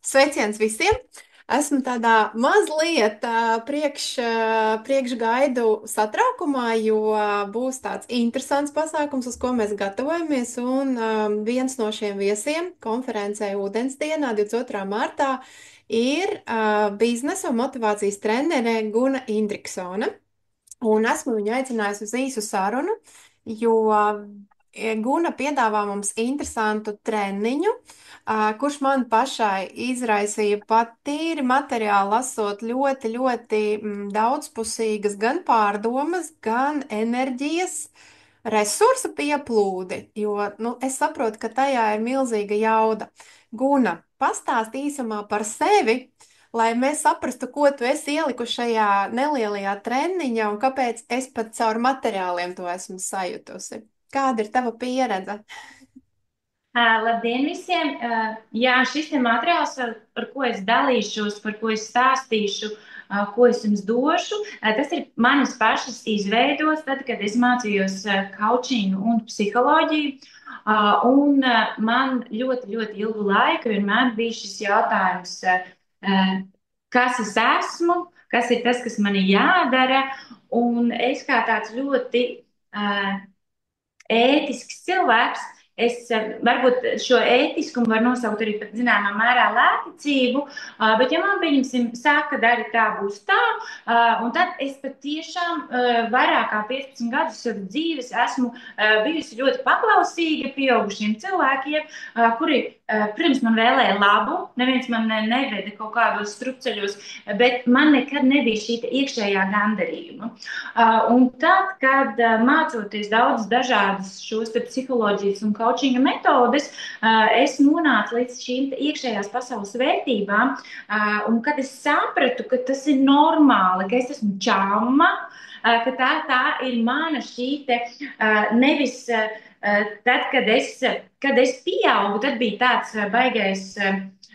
Sveiciens visiem! Esmu tādā mazliet priekšgaidu satraukumā, jo būs tāds interesants pasākums, uz ko mēs gatavojamies. Un viens no šiem viesiem konferencē Ūdensdienā 22. martā ir biznesa un motivācijas trenere Guna Indriksone. Un esmu viņu aicinājusi uz īsu sarunu, jo Guna piedāvā mums interesantu treniņu, kurš man pašai izraisīja pat tīri materiāli lasot ļoti daudzpusīgas gan pārdomas, gan enerģijas resursu pieplūdi, jo es saprotu, ka tajā ir milzīga jauda. Guna, pastāst īsumā par sevi, lai mēs saprastu, ko tu esi ielikuši šajā nelielajā treniņā un kāpēc es pat caur materiāliem to esmu sajutusi. Kāda ir tava pieredze? Labdien visiem! Jā, šis ir materiāls, par ko es dalīšos, par ko es stāstīšu, ko es jums došu. Tas ir manas pašas izveidots, tad, kad es mācījos coachingu un psiholoģiju. Man ļoti ilgu laiku vienmēr bija šis jautājums, kas es esmu, kas ir tas, kas man ir jādara. Un es kā tāds ļoti ētisks cilvēks. Es varbūt šo ētiskumu var nosaukt arī pat zināmā mērā lētcību, bet ja man, pieņemsim, saka, dari tā, būs tā, un tad es patiešām vairāk kā 15 gadus savas dzīves esmu bijusi ļoti paklausīga pieaugušiem cilvēkiem, kuri, protams, man vēlēja labu, neviens man neveda kaut kādos strupceļos, bet man nekad nebija šī iekšējā gandarījuma. Un tad, kad mācoties daudz dažādas šos psiholoģijas un coachinga metodes, es nonācu līdz šīm iekšējās pasaules vērtībām, un kad es sapratu, ka tas ir normāli, ka es esmu čama, ka tā ir mana šī nevis tad, kad es pieaugu, tad bija tāds baigais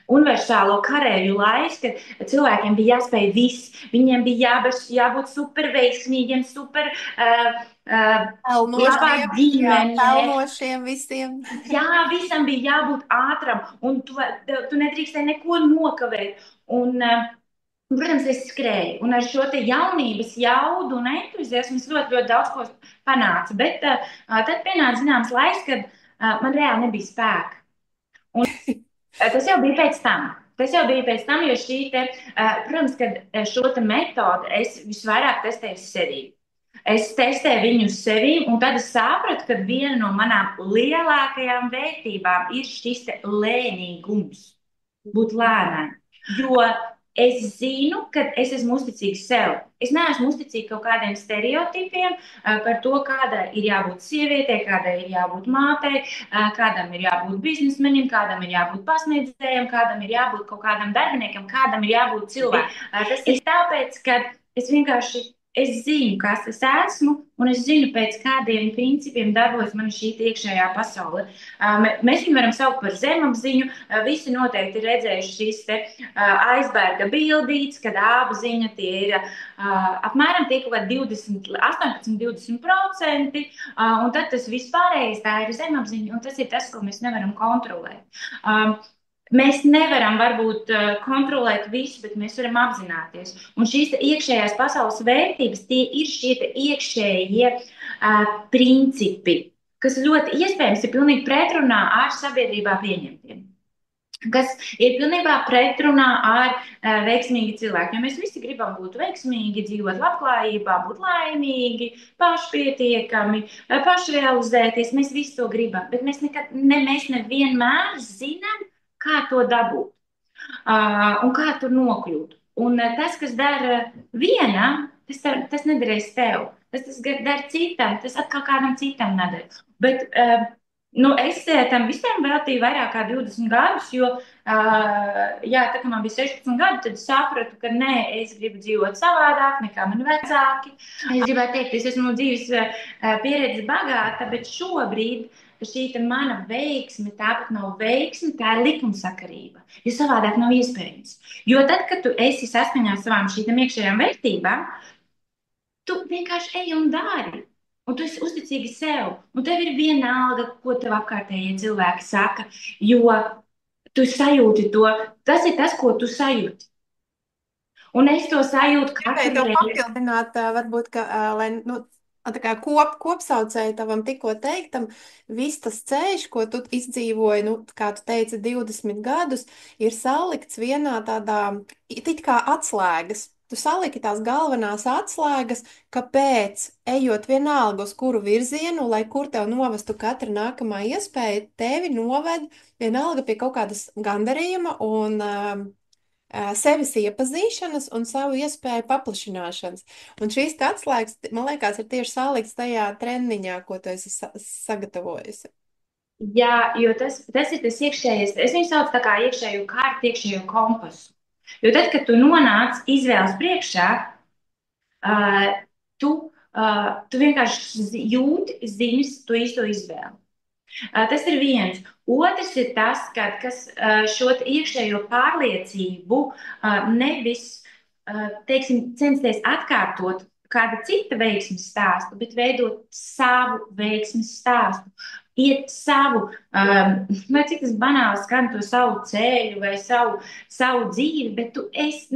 universālo karēju laiks, kad cilvēkiem bija jāspēj viss, viņiem bija jābūt super veiksmīgiem, super labā Pelnošiem, jā, ģimenē. pelnošiem visiem. Jā, visam bija jābūt ātram, un tu nedrīkstēji neko nokavēt. Protams, es skrēju, un ar šo jaunības jaudu un entuziasmu es ļoti daudz ko panācu. Bet tad pienāca zināms laiks, kad man reāli nebija spēka. Tas jau bija pēc tam. Jo protams, kad šo metodu es visvairāk testēju sevī. Es testēju viņu sevī, un tad es sapratu, ka viena no manām lielākajām vērtībām ir šis lēnīgums, būt lēnām. Jo es zinu, ka es esmu uzticīgs sev. Es neesmu uzticīgs kaut kādiem stereotipiem par to, kādai ir jābūt sievietei, kādai ir jābūt mātei, kādam ir jābūt biznesmenim, kādam ir jābūt pasniedzējam, kādam ir jābūt kaut kādam darbiniekam, kādam ir jābūt cilvēkam. Tas ir tāpēc, ka es vienkārši zinu, kas es esmu, un es zinu, pēc kādiem principiem darbojas mana šī iekšējā pasaule. Mēs viņu varam saukt par zemapziņu. Visi noteikti ir redzējuši šīs aizberga bildītes, kad apziņa tie ir apmēram tie kaut kādi 18–20%, un tad tas vispārējais tā ir zemapziņa, un tas ir tas, ko mēs nevaram kontrolēt. Mēs nevaram varbūt kontrolēt visu, bet mēs varam apzināties. Un šīs iekšējās pasaules vērtības, tie ir šie iekšējie principi, kas ļoti iespējams ir pilnīgi pretrunā ar sabiedrībā pieņemtiem. Kas ir pilnībā pretrunā ar veiksmīgu cilvēku. Jo mēs visi gribam būt veiksmīgi, dzīvot labklājībā, būt laimīgi, pašpietiekami, pašrealizēties. Mēs visi to gribam, bet mēs nevienmēr zinām, kā to dabūt un kā tur nokļūt. Un tas, kas dara vienam, tas nedarēs tev. Tas dara citam, tas atkal kādam citam nedara. Bet es tam visam veltīju vairāk kā 20 gadus, jo tā kā man bija 16 gadi, tad sapratu, ka nē, es gribu dzīvot savādāk nekā mani vecāki. Es gribētu teikt, es esmu dzīves pieredze bagāta, bet šobrīd šī mana veiksme, tāpat nav veiksme, tā ir likumsakarība. Jo savādāk nav iespējams. Jo tad, kad tu esi saskaņā ar savām šīm iekšējām vērtībām, tu vienkārši ej un dari. Un tu esi uzticīgi sev. Un tev ir vienalga, ko tev apkārtējie cilvēki saka. Jo Tu sajūti to, tas ir tas, ko tu sajūti. Un es to sajūtu Gribēju katru to reizi. papildināt, varbūt, ka, lai, nu, tā kā kopsaucēji tavam tikko teiktam, viss tas ceļš, ko tu izdzīvoji, nu, kā tu teici, 20 gadus, ir salikts vienā tādā, it kā atslēgas. Tu saliki tās galvenās atslēgas, kāpēc, ejot vienalga uz kuru virzienu, lai kur tev novestu katra nākamā iespēja, tevi noved vienalga pie kaut kādas gandarījuma un sevis iepazīšanas un savu iespēju paplašināšanas. Un šīs te atslēgas, man liekas, ir tieši salikts tajā treniņā, ko tu esi sagatavojusi. Jā, jo tas ir tas iekšējais, es viņu saucu tā kā iekšējo kārtu, iekšējo kompasu. Jo tad, kad tu nonāc izvēles priekšā, uh, tu vienkārši jūti, zini to īsto izvēli. Tas ir viens. Otrs ir tas, ka, kas šo iekšējo pārliecību nevis, teiksim, censties atkārtot kāda cita veiksmes stāstu, bet veidot savu veiksmes stāstu. Iet savu, vai cik tas banāli skan, to savu ceļu vai savu dzīvi, bet tu ej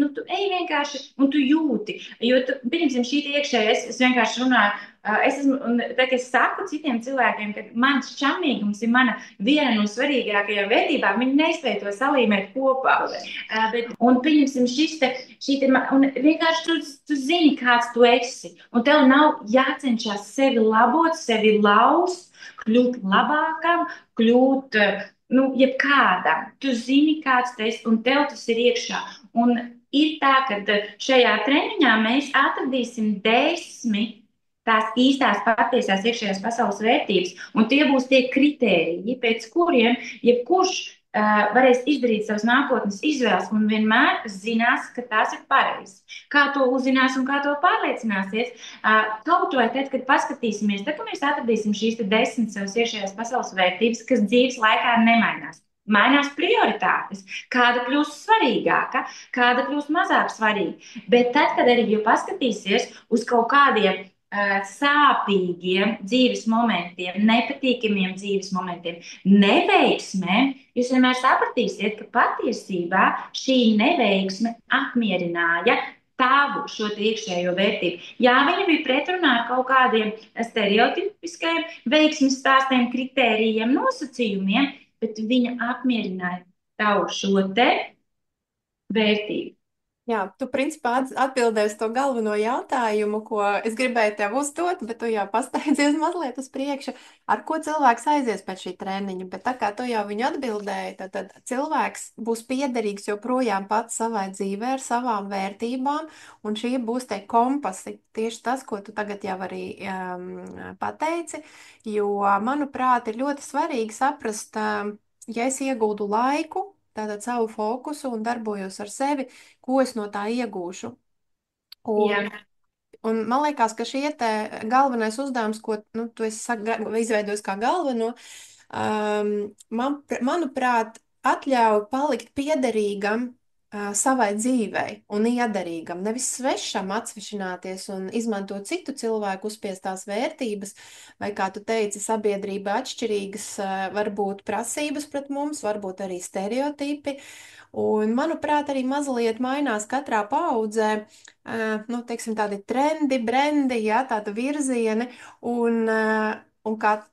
vienkārši un tu jūti. Jo, pieņemsim, šī iekšējā, es vienkārši runāju. Es esmu, un tā, es saku citiem cilvēkiem, ka mans čamīgums ir mana viena no svarīgākajām vērtībām. Viņi nespēja to salīmēt kopā. Un pieņemsim, šī te, un vienkārši tu zini, kāds tu esi. Un tev nav jācenšas sevi labot, sevi laust, kļūt labākam, kļūt, jebkādam. Tu zini, kāds tu esi, un tev tas ir iekšā. Un ir tā, ka šajā treniņā mēs atradīsim 10 tās īstās, patiesās iekšējās pasaules vērtības, un tie būs tie kritēriji, pēc kuriem jebkurš varēs izdarīt savas nākotnes izvēles un vienmēr zinās, ka tās ir pareizas. Kā to uzzinās un kā to pārliecināsies? Kaut vai tad, kad paskatīsimies, tad, kad mēs atradīsim šīs 10 savas iekšējās pasaules vērtības, kas dzīves laikā nemainās. Mainās prioritātes, kāda kļūst svarīgāka, kāda kļūst mazāk svarīga. Bet tad, kad arī paskatīsies uz kaut kādiem sāpīgiem dzīves momentiem, nepatīkamiem dzīves momentiem, neveiksmēm, jūs vienmēr sapratīsiet, ka patiesībā šī neveiksme apmierināja tavu šo iekšējo vērtību. Jā, viņa bija pretrunā ar kaut kādiem stereotipiskiem veiksmes stāstiem, kritērijiem, nosacījumiem, bet viņa apmierināja tavu šo te vērtību. Jā, tu principā atbildēji uz to galveno jautājumu, ko es gribēju tev uzdot, bet tu jau pasteidzies mazliet uz priekšu, ar ko cilvēks aizies pēc šī treniņa. Bet tā kā tu jau viņu atbildēji, tad cilvēks būs piederīgs joprojām pats savai dzīvē ar savām vērtībām, un šie būs tie kompasi. Tieši tas, ko tu tagad jau arī pateici, jo, manuprāt, ir ļoti svarīgi saprast, ja es iegūdu laiku, tātad savu fokusu un darbojos ar sevi, ko es no tā iegūšu. Un, Jā, un man liekas, ka šie te galvenais uzdevums, ko nu, tu esi izveidojis kā galveno, manuprāt, atļauj palikt piederīgam savai dzīvei un iederīgam, nevis svešam atsvešināties un izmantot citu cilvēku uzspiestās vērtības, vai, kā tu teici, sabiedrība atšķirīgas, varbūt prasības pret mums, varbūt arī stereotipi. Un, manuprāt, arī mazliet mainās katrā paudzē, nu, teiksim, tādi trendi, brendi, jā, tāda virzieni, un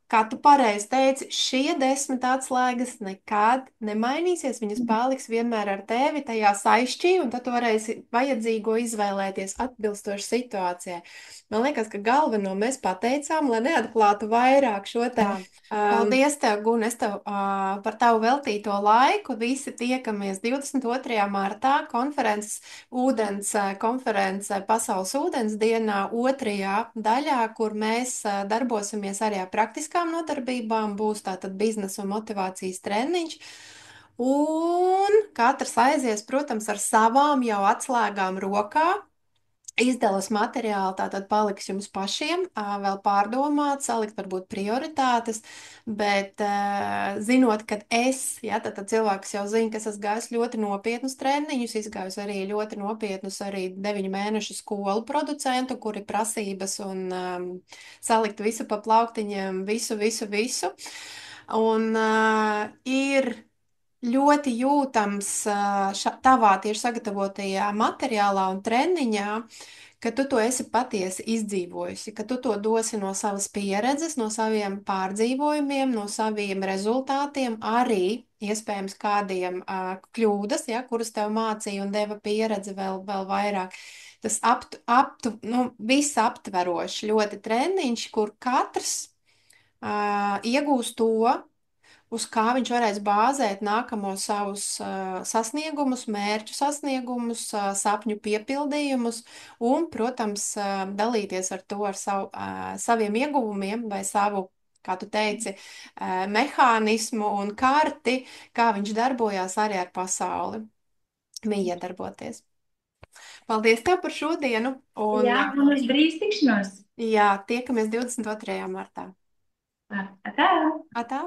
kā tu pareizi teici, šie 10 atslēgas nekad nemainīsies, viņas paliks vienmēr ar tevi tajā saišķī, un tad tu varēsi vajadzīgo izvēlēties atbilstoši situācijai. Man liekas, ka galveno mēs pateicām, lai neatklātu vairāk šo te. jā. Paldies tev, Gun, es tev par tavu veltīto laiku. Visi tiekamies 22. martā konference Pasaules ūdens dienā otrajā daļā, kur mēs darbosimies arī ar praktiskām nodarbībām. Būs tātad biznesa un motivācijas treniņš. Un katrs aizies, protams, ar savām jau atslēgām rokā. Izdeles materiāli tātad paliks jums pašiem, vēl pārdomāt, salikt varbūt prioritātes, bet zinot, ka ja, tad cilvēks jau zina, ka es esmu gājis ļoti nopietnus treniņus, izgājis arī ļoti nopietnus arī 9 mēnešu skolu producentu, kuri prasības un salikt visu pa plauktiņiem, visu. Un ir ļoti jūtams tavā tieši sagatavotajā materiālā un treniņā, ka tu to esi patiesi izdzīvojusi, ka tu to dosi no savas pieredzes, no saviem pārdzīvojumiem, no saviem rezultātiem, arī iespējams kādiem kļūdas, ja, kuras tev mācīja un deva pieredzi vēl vairāk. Tas nu, visaptverošs ļoti treniņš, kur katrs iegūst to, uz kā viņš varēs bāzēt nākamos savus sasniegumus, mērķu sasniegumus, sapņu piepildījumus un, protams, dalīties ar to, saviem ieguvumiem vai savu, kā tu teici, mehānismu un karti, kā viņš darbojās arī ar pasauli, miedarboties. Paldies tev par šodienu un, Jā, un uz drīz tikšanos. jā, tiekamies 22. martā. Tā. Atā!